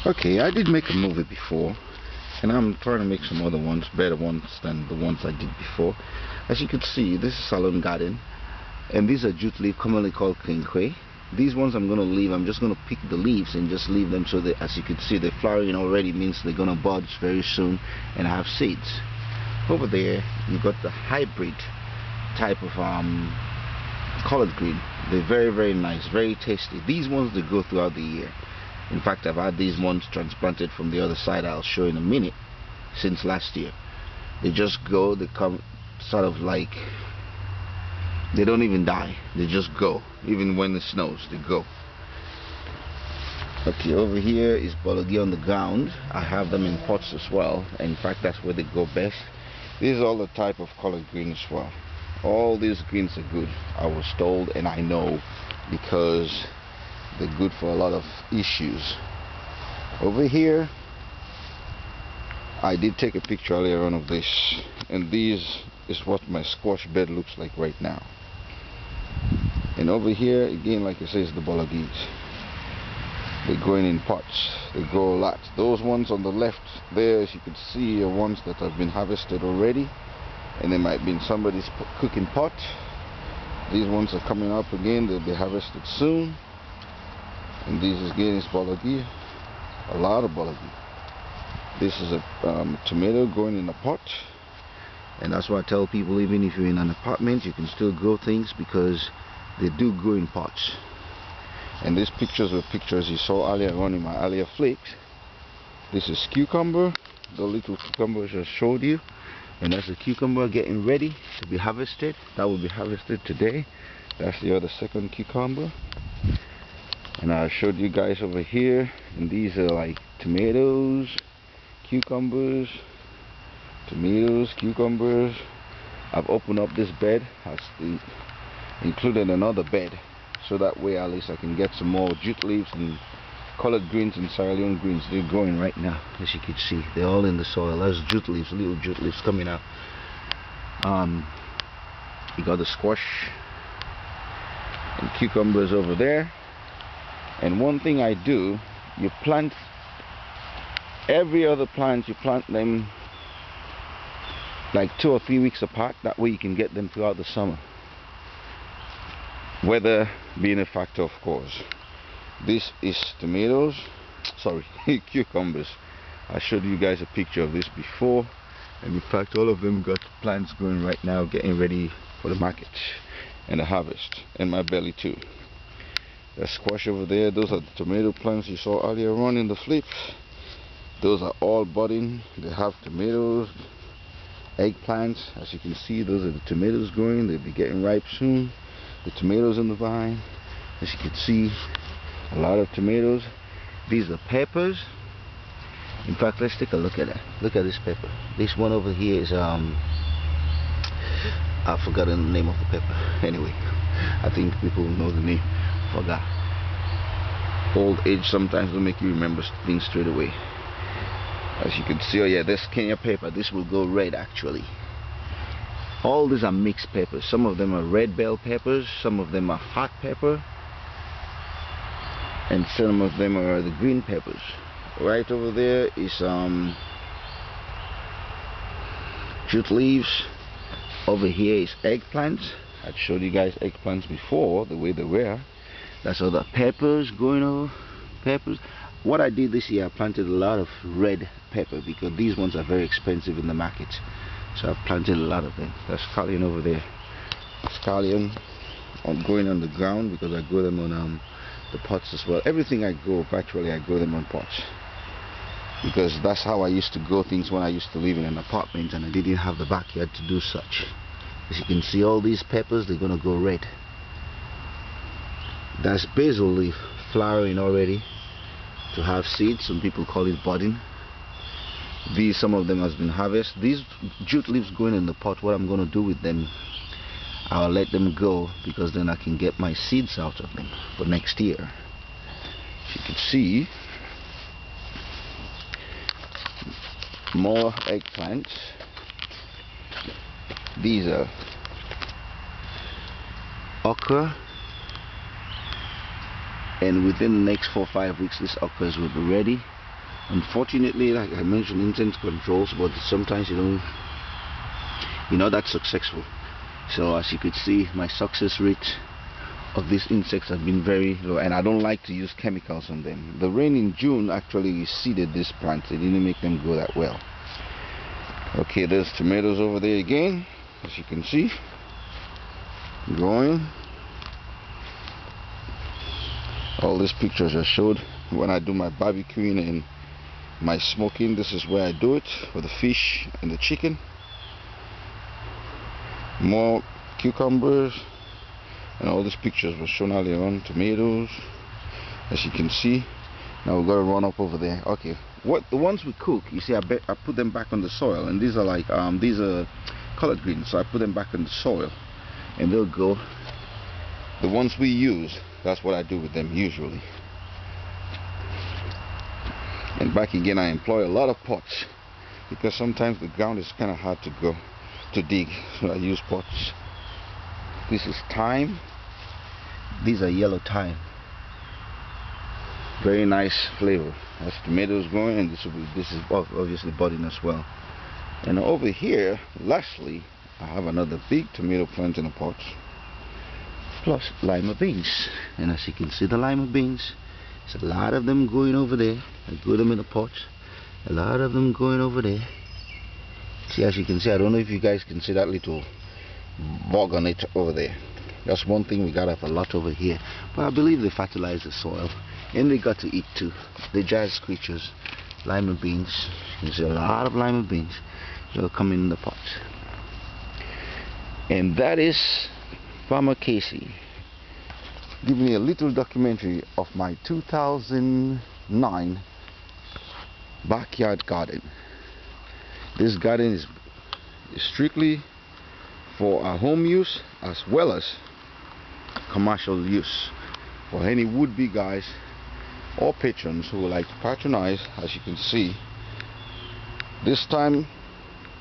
Okay, I did make a movie before, and I'm trying to make some other ones, better ones than the ones I did before. As you can see, this is Salone Garden, and these are jute leaf, commonly called crain. These ones I'm going to leave. I'm just going to pick the leaves and just leave them so that, as you can see, they're flowering already, means they're going to bud very soon and have seeds. Over there, you got the hybrid type of collard green. They're very, very nice, very tasty. These ones, they go throughout the year. In fact, I've had these ones transplanted from the other side, I'll show in a minute, since last year. They just go, they come sort of like, they don't even die, they just go. Even when it snows, they go. Okay, over here is borlogee on the ground. I have them in pots as well. In fact, that's where they go best. This is all the type of collard green as well. All these greens are good, I was told, and I know, because they're good for a lot of issues. Over here, I did take a picture earlier on of this, and this is what my squash bed looks like right now. And over here again, like I say, is the borlorgees. They're growing in pots, they grow a lot. Those ones on the left there, as you can see, are ones that have been harvested already, and they might be in somebody's cooking pot. These ones are coming up again, they'll be harvested soon. And this is again is borlorgee, a lot of borlorgee. This is a tomato growing in a pot, and that's why I tell people, even if you're in an apartment, you can still grow things, because they do grow in pots. And these pictures were pictures you saw earlier on in my earlier flicks. This is cucumber, the little cucumber I just showed you, and that's the cucumber getting ready to be harvested. That will be harvested today. That's the other second cucumber. And I showed you guys over here, and these are like tomatoes, cucumbers, tomatoes, cucumbers. I've opened up this bed, I've included another bed, so that way at least I can get some more jute leaves and collard greens and scallion greens. They're growing right now, as you can see. They're all in the soil. There's jute leaves, little jute leaves coming out. You got the squash and cucumbers over there. And one thing I do, you plant every other plant, you plant them like 2 or 3 weeks apart. That way you can get them throughout the summer, weather being a factor, of course. This is tomatoes, sorry, cucumbers. I showed you guys a picture of this before, and in fact all of them got plants growing right now, getting ready for the market and the harvest, and my belly too. The squash over there, those are the tomato plants you saw earlier on in the flips. Those are all budding. They have tomatoes, eggplants. As you can see, those are the tomatoes growing. They'll be getting ripe soon. The tomatoes in the vine, as you can see, a lot of tomatoes. These are peppers. In fact, let's take a look at it. Look at this pepper. This one over here is I've forgotten the name of the pepper. Anyway, I think people know the name. Forgot. Old age sometimes will make you remember things straight away. As you can see, oh yeah, this Kenya pepper, this will go red actually. All these are mixed peppers. Some of them are red bell peppers, some of them are hot pepper, and some of them are the green peppers. Right over there is jute leaves. Over here is eggplants. I showed you guys eggplants before, the way they were. That's all the peppers going over. Peppers. What I did this year, I planted a lot of red pepper, because these ones are very expensive in the market. So I planted a lot of them. That's scallion over there. Scallion growing on the ground, because I grow them on the pots as well. Everything I grow, virtually I grow them on pots, because that's how I used to grow things when I used to live in an apartment and I didn't have the backyard to do such. As you can see, all these peppers, they're gonna go red. That's basil leaf flowering already to have seeds. Some people call it budding. These, some of them has been harvested. These jute leaves going in the pot, what I'm going to do with them, I'll let them go, because then I can get my seeds out of them for next year. As you can see, more eggplants. These are okra, and within the next 4 or 5 weeks these okras will be ready. Unfortunately, like I mentioned, insect controls, but sometimes you're not that successful. So as you could see, my success rate of these insects have been very low, and I don't like to use chemicals on them. The rain in June actually seeded these plants. It didn't make them grow that well. Okay, there's tomatoes over there again, as you can see, growing. All these pictures I showed when I do my barbecuing and my smoking. This is where I do it, for the fish and the chicken. More cucumbers, and all these pictures were shown earlier on. Tomatoes, as you can see. Now we've got to run up over there. Okay, the ones we cook, you see, I put them back on the soil, and these are like these are collard greens, so I put them back on the soil and they'll go. The ones we use, that's what I do with them usually. And back again, I employ a lot of pots because sometimes the ground is kind of hard to dig, so I use pots. This is thyme. These are yellow thyme. Very nice flavor. That's tomatoes growing, and this is obviously budding as well. And over here, lastly, I have another big tomato plant in a pot, plus lima beans. And as you can see, the lima beans, there's a lot of them going over there. I grew them in a pot. A lot of them going over there. See, as you can see, I don't know if you guys can see that little bug on it over there. That's one thing we gotta have a lot over here. But I believe they fertilize the soil, and they got to eat too. They're jazz creatures. Lima beans. You can see a lot of lima beans. They'll come in the pot. And that is Farmer Kacey giving me a little documentary of my 2009 backyard garden. This garden is strictly for our home use as well as commercial use for any would-be guys or patrons who would like to patronize. As you can see, this time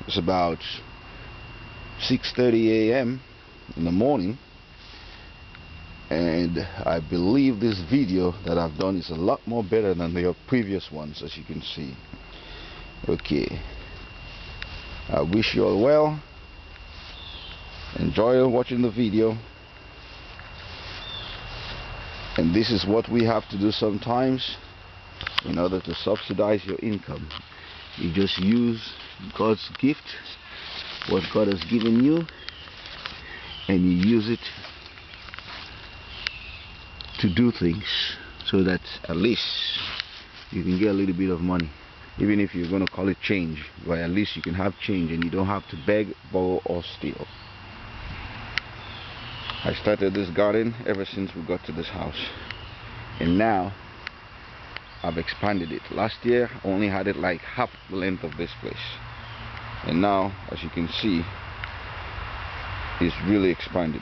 it's about 6:30 a.m. in the morning, and I believe this video that I've done is a lot more better than the previous ones, as you can see. Okay, I wish you all well. Enjoy watching the video. And this is what we have to do sometimes in order to subsidize your income. You just use God's gift, what God has given you, and you use it to do things so that at least you can get a little bit of money. Even if you're going to call it change, but at least you can have change and you don't have to beg, borrow, or steal. I started this garden ever since we got to this house, and now I've expanded it. Last year I only had it like half the length of this place, and now, as you can see, it's really expanded.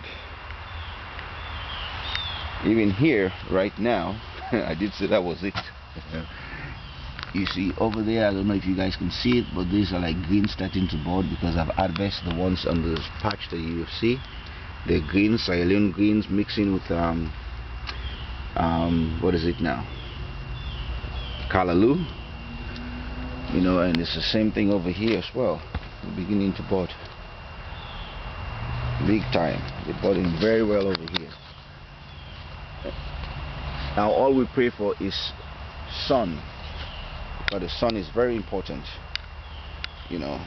Even here right now, I did say that was it. You see over there, I don't know if you guys can see it, but these are like green starting to bud because I've harvested the ones on this patch that you see. They're green, scallion greens mixing with what is it now? Calaloo. You know, and it's the same thing over here as well. They're beginning to bud. Big time. They're budding very well over here. Now all we pray for is sun, because the sun is very important, you know.